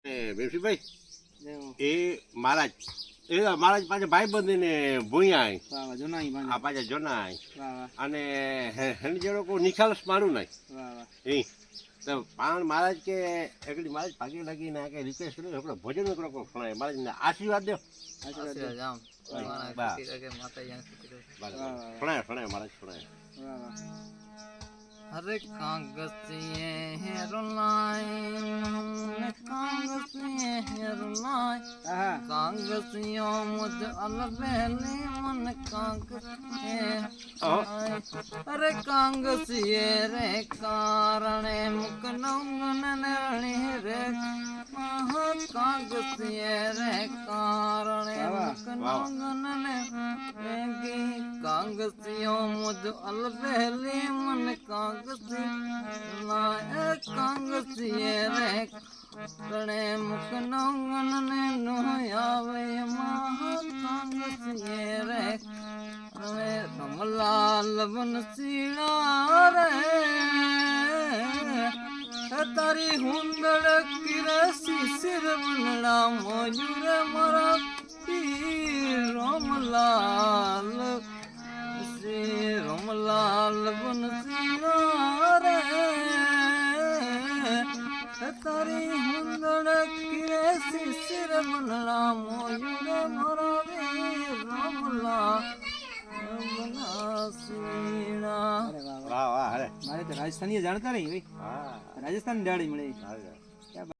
બેસીભાઈ એ મહારાજ મહારાજ પાછા ભાઈ બંધીને ભૂયા આ પાછા જોનાય અને હેની જેડો કોઈ નિખાલસ મારું નહીં એ તો પાણ મહારાજ કે એકડી મહારાજ ભાગી લાગી ના કે રિક્વેસ્ટ કર્યું આપણે ભોજન કરો કોઈ ખણાય મહારાજને આશીર્વાદ દો ખણાય ખણાય મહારાજ ખણાય हरे कांगसिए हेरुलाई कांगसिए हेरुलाई कांगसियों मुझ अलबेली मन कांगसिए अरे कांगसिए रे कारणे मुकनौगन नरणी रे महा कांगसिए रे कारणे मुकनौगन नरणी कांगसियों मुझ अलबेली मन कांग कांगसिए रे कणे मुकनौगन ने नोयावे महा कांगसिए रे रे रमलाल बनसीड़ा रे तारी हुंदड़ किरसी सिर बनड़ा मयूर मरा रमलाल श्री रमलाल बनसीड़ा तारी हुंदड़ किरसी सिर बनड़ा मयूर मरा रमला વાહ વાહ મારે તો રાજસ્થાની જાણતા નહીં ભાઈ રાજસ્થાન ડાળી મળે